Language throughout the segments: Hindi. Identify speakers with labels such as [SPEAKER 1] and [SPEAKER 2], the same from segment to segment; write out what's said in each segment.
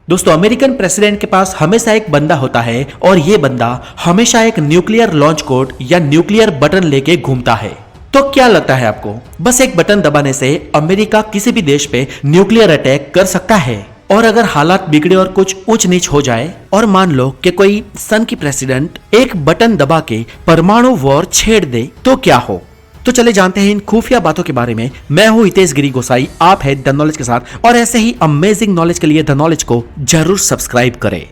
[SPEAKER 1] दोस्तों अमेरिकन प्रेसिडेंट के पास हमेशा एक बंदा होता है और ये बंदा हमेशा एक न्यूक्लियर लॉन्च कोड या न्यूक्लियर बटन लेके घूमता है। तो क्या लगता है आपको, बस एक बटन दबाने से अमेरिका किसी भी देश पे न्यूक्लियर अटैक कर सकता है? और अगर हालात बिगड़े और कुछ ऊंच नीच हो जाए और मान लो कि कोई सन की प्रेसिडेंट एक बटन दबा के परमाणु वॉर छेड़ दे तो क्या हो? तो चले जानते हैं इन खुफिया बातों के बारे में। मैं हूं हितेश गिरी गोसाई, आप है द नॉलेज के साथ, और ऐसे ही अमेजिंग नॉलेज के लिए द नॉलेज को जरूर सब्सक्राइब करें।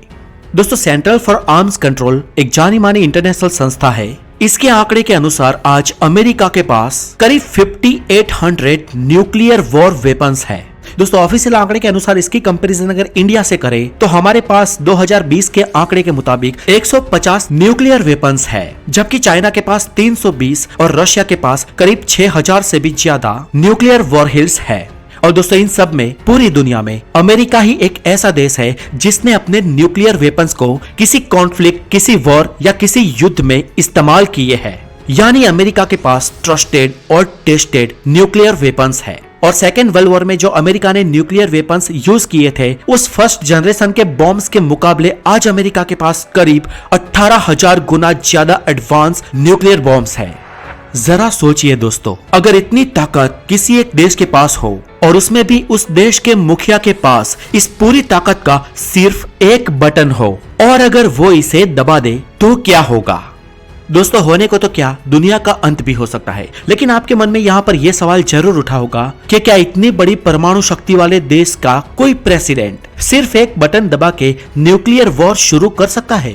[SPEAKER 1] दोस्तों सेंट्रल फॉर आर्म्स कंट्रोल एक जानी मानी इंटरनेशनल संस्था है। इसके आंकड़े के अनुसार आज अमेरिका के पास करीब 5800 न्यूक्लियर वॉर वेपन्स है। दोस्तों ऑफिशियल आंकड़े के अनुसार इसकी कंपैरिजन अगर इंडिया से करें तो हमारे पास 2020 के आंकड़े के मुताबिक 150 न्यूक्लियर वेपन्स है, जबकि चाइना के पास 320 और रशिया के पास करीब 6000 से भी ज्यादा न्यूक्लियर वॉरहेड्स है। और दोस्तों इन सब में पूरी दुनिया में अमेरिका ही एक ऐसा देश है जिसने अपने न्यूक्लियर वेपन्स को किसी कॉन्फ्लिक्ट, किसी वॉर या किसी युद्ध में इस्तेमाल किए हैं। यानी अमेरिका के पास ट्रस्टेड और टेस्टेड न्यूक्लियर वेपन्स है। और सेकेंड वर्ल्ड वॉर में जो अमेरिका ने न्यूक्लियर वेपन्स यूज किए थे, उस फर्स्ट जनरेशन के बॉम्ब्स के मुकाबले आज अमेरिका के पास करीब 18,000 गुना ज्यादा एडवांस न्यूक्लियर बॉम्ब्स है। जरा सोचिए दोस्तों, अगर इतनी ताकत किसी एक देश के पास हो और उसमें भी उस देश के मुखिया के पास इस पूरी ताकत का सिर्फ एक बटन हो और अगर वो इसे दबा दे तो क्या होगा? दोस्तों होने को तो क्या दुनिया का अंत भी हो सकता है, लेकिन आपके मन में यहाँ पर यह सवाल जरूर उठा होगा कि क्या इतनी बड़ी परमाणु शक्ति वाले देश का कोई प्रेसिडेंट सिर्फ एक बटन दबा के न्यूक्लियर वॉर शुरू कर सकता है?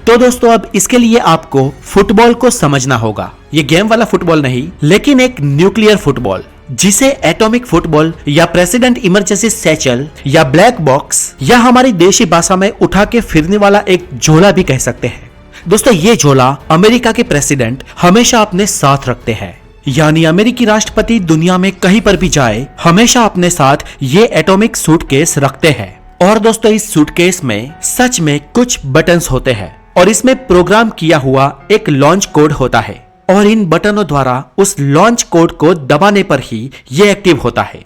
[SPEAKER 1] तो दोस्तों अब इसके लिए आपको फुटबॉल को समझना होगा। ये गेम वाला फुटबॉल नहीं, लेकिन एक न्यूक्लियर फुटबॉल, जिसे एटॉमिक फुटबॉल या प्रेसिडेंट इमरजेंसी सैचल या ब्लैक बॉक्स या हमारी देशी भाषा में उठा के फिरने वाला एक झोला भी कह सकते हैं। दोस्तों ये झोला अमेरिका के प्रेसिडेंट हमेशा अपने साथ रखते हैं। यानी अमेरिकी राष्ट्रपति दुनिया में कहीं पर भी जाए हमेशा अपने साथ ये एटॉमिक सूटकेस रखते हैं। और दोस्तों इस सूटकेस में सच में कुछ बटन्स होते हैं और इसमें प्रोग्राम किया हुआ एक लॉन्च कोड होता है और इन बटनों द्वारा उस लॉन्च कोड को दबाने पर ही ये एक्टिव होता है।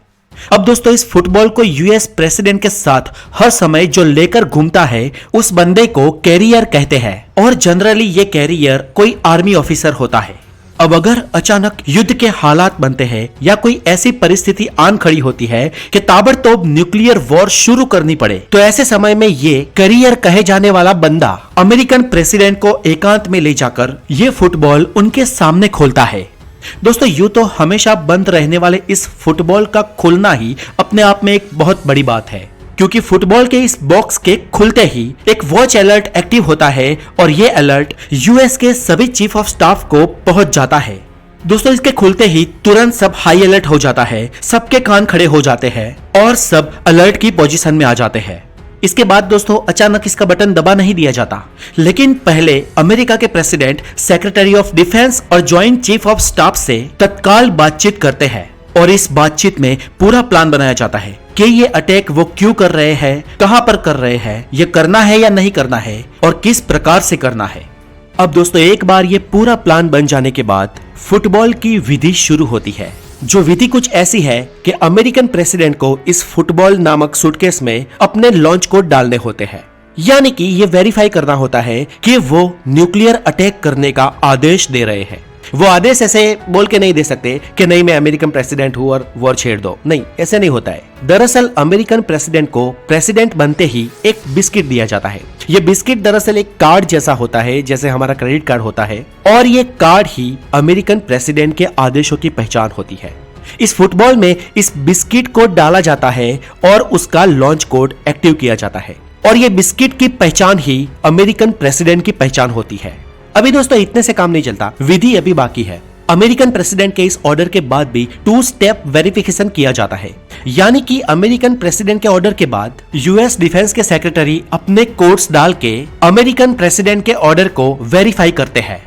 [SPEAKER 1] अब दोस्तों इस फुटबॉल को यूएस प्रेसिडेंट के साथ हर समय जो लेकर घूमता है उस बंदे को कैरियर कहते हैं और जनरली ये कैरियर कोई आर्मी ऑफिसर होता है। अब अगर अचानक युद्ध के हालात बनते हैं या कोई ऐसी परिस्थिति आन खड़ी होती है कि ताबड़तोड़ न्यूक्लियर वॉर शुरू करनी पड़े, तो ऐसे समय में ये कैरियर कहे जाने वाला बंदा अमेरिकन प्रेसिडेंट को एकांत में ले जाकर ये फुटबॉल उनके सामने खोलता है। दोस्तों यूं तो हमेशा बंद रहने वाले इस फुटबॉल का खुलना ही अपने आप में एक बहुत बड़ी बात है, क्योंकि फुटबॉल के इस बॉक्स के खुलते ही एक वॉच अलर्ट एक्टिव होता है और ये अलर्ट यूएस के सभी चीफ ऑफ स्टाफ को पहुंच जाता है। दोस्तों इसके खुलते ही तुरंत सब हाई अलर्ट हो जाता है, सबके कान खड़े हो जाते हैं और सब अलर्ट की पोजीशन में आ जाते हैं। इसके बाद दोस्तों अचानक इसका बटन दबा नहीं दिया जाता, लेकिन पहले अमेरिका के प्रेसिडेंट सेक्रेटरी ऑफ डिफेंस और ज्वाइंट चीफ ऑफ स्टाफ से तत्काल बातचीत करते हैं और इस बातचीत में पूरा प्लान बनाया जाता है कि ये अटैक वो क्यों कर रहे हैं, कहां पर कर रहे हैं, ये करना है या नहीं करना है और किस प्रकार से करना है। अब दोस्तों एक बार ये पूरा प्लान बन जाने के बाद फुटबॉल की विधि शुरू होती है, जो विधि कुछ ऐसी है कि अमेरिकन प्रेसिडेंट को इस फुटबॉल नामक सूटकेस में अपने लॉन्च कोड डालने होते हैं। यानी कि ये वेरीफाई करना होता है कि वो न्यूक्लियर अटैक करने का आदेश दे रहे हैं। वो आदेश ऐसे बोल के नहीं दे सकते कि नहीं मैं अमेरिकन प्रेसिडेंट हूं और वॉर छेड़ दो, नहीं, ऐसे नहीं होता है। दरअसल अमेरिकन प्रेसिडेंट को प्रेसिडेंट बनते ही एक बिस्किट दिया जाता है। ये बिस्किट दरअसल एक कार्ड जैसा होता है, जैसे हमारा क्रेडिट कार्ड होता है, और ये कार्ड ही अमेरिकन प्रेसिडेंट के आदेशों की पहचान होती है। इस फुटबॉल में इस बिस्किट को डाला जाता है और उसका लॉन्च कोड एक्टिव किया जाता है और ये बिस्किट की पहचान ही अमेरिकन प्रेसिडेंट की पहचान होती है। अभी दोस्तों इतने से काम नहीं चलता, विधि अभी बाकी है। अमेरिकन प्रेसिडेंट के इस ऑर्डर के बाद भी 2 स्टेप वेरिफिकेशन किया जाता है। यानी कि अमेरिकन प्रेसिडेंट के ऑर्डर के बाद यूएस डिफेंस के सेक्रेटरी अपने कोड्स डाल के अमेरिकन प्रेसिडेंट के ऑर्डर को वेरीफाई करते हैं।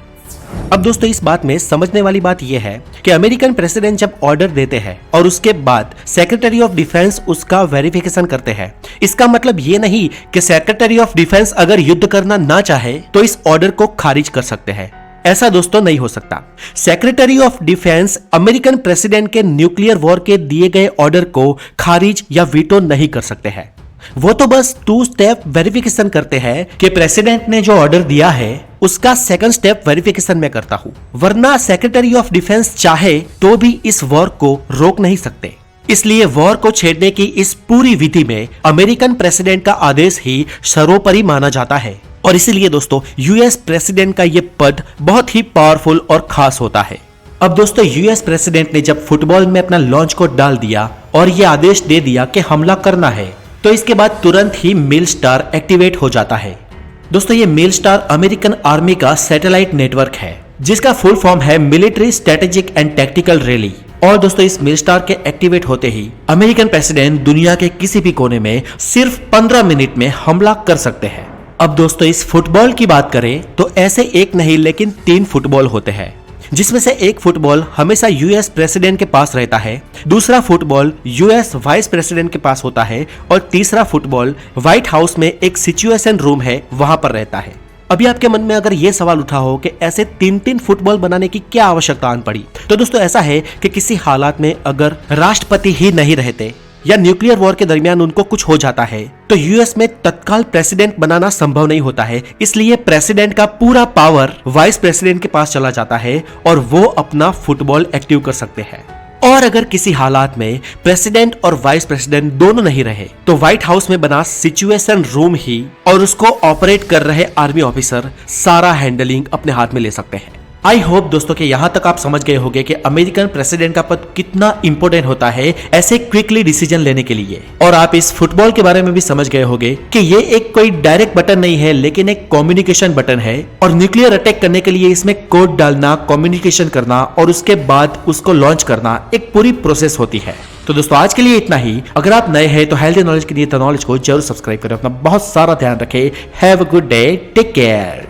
[SPEAKER 1] अब दोस्तों इस बात में समझने वाली बात यह है कि अमेरिकन प्रेसिडेंट जब ऑर्डर देते हैं और उसके बाद सेक्रेटरी ऑफ डिफेंस उसका वेरिफिकेशन करते हैं, इसका मतलब ये नहीं कि सेक्रेटरी ऑफ डिफेंस अगर युद्ध करना ना चाहे तो इस ऑर्डर को खारिज कर सकते हैं। ऐसा दोस्तों नहीं हो सकता। Secretary of defence American president के न्यूक्लियर वॉर के दिए गए ऑर्डर को खारिज या वीटो नहीं कर सकते हैं। वो तो बस 2 स्टेप वेरिफिकेशन करते हैं कि प्रेसिडेंट ने जो ऑर्डर दिया है उसका सेकंड स्टेप वेरिफिकेशन मैं करता हूँ, वरना सेक्रेटरी ऑफ डिफेंस चाहे तो भी इस वॉर को रोक नहीं सकते। इसलिए वॉर को छेड़ने की इस पूरी विधि में अमेरिकन प्रेसिडेंट का आदेश ही सर्वोपरि माना जाता है। और इसीलिए दोस्तों यूएस प्रेसिडेंट का ये पद बहुत ही पावरफुल और खास होता है। अब दोस्तों यूएस प्रेसिडेंट ने जब फुटबॉल में अपना लॉन्च कोड डाल दिया और ये आदेश दे दिया कि हमला करना है, तो इसके बाद तुरंत ही मिल स्टार एक्टिवेट हो जाता है। दोस्तों ये मिल स्टार अमेरिकन आर्मी का सैटेलाइट नेटवर्क है जिसका फुल फॉर्म है military strategic and tactical rally. और दोस्तों इस मिल स्टार के एक्टिवेट होते ही अमेरिकन प्रेसिडेंट दुनिया के किसी भी कोने में सिर्फ 15 मिनट में हमला कर सकते हैं। अब दोस्तों इस फुटबॉल की बात करें तो ऐसे एक नहीं लेकिन 3 फुटबॉल होते हैं, जिसमें से एक फुटबॉल हमेशा यूएस प्रेसिडेंट के पास रहता है, दूसरा फुटबॉल यूएस वाइस प्रेसिडेंट के पास होता है और तीसरा फुटबॉल व्हाइट हाउस में एक सिचुएशन रूम है वहां पर रहता है। अभी आपके मन में अगर ये सवाल उठा हो कि ऐसे 3-3 फुटबॉल बनाने की क्या आवश्यकता आन पड़ी, तो दोस्तों ऐसा है कि किसी हालात में अगर राष्ट्रपति ही नहीं रहते या न्यूक्लियर वॉर के दरमियान उनको कुछ हो जाता है तो यूएस में तत्काल प्रेसिडेंट बनाना संभव नहीं होता है। इसलिए प्रेसिडेंट का पूरा पावर वाइस प्रेसिडेंट के पास चला जाता है और वो अपना फुटबॉल एक्टिव कर सकते हैं। और अगर किसी हालात में प्रेसिडेंट और वाइस प्रेसिडेंट दोनों नहीं रहे तो व्हाइट हाउस में बना सिचुएशन रूम ही और उसको ऑपरेट कर रहे आर्मी ऑफिसर सारा हैंडलिंग अपने हाथ में ले सकते हैं। आई होप दोस्तों कि यहाँ तक आप समझ गए होंगे कि अमेरिकन प्रेसिडेंट का पद कितना इंपॉर्टेंट होता है ऐसे क्विकली डिसीजन लेने के लिए। और आप इस फुटबॉल के बारे में भी समझ गए होंगे कि ये एक कोई डायरेक्ट बटन नहीं है लेकिन एक कम्युनिकेशन बटन है और न्यूक्लियर अटैक करने के लिए इसमें कोड डालना, कम्युनिकेशन करना और उसके बाद उसको लॉन्च करना एक पूरी प्रोसेस होती है। तो दोस्तों आज के लिए इतना ही। अगर आप नए हैं तो हेल्थ नॉलेज के लिए नॉलेज को जरूर सब्सक्राइब करें। अपना बहुत सारा ध्यान रखें। Have a good day, take care.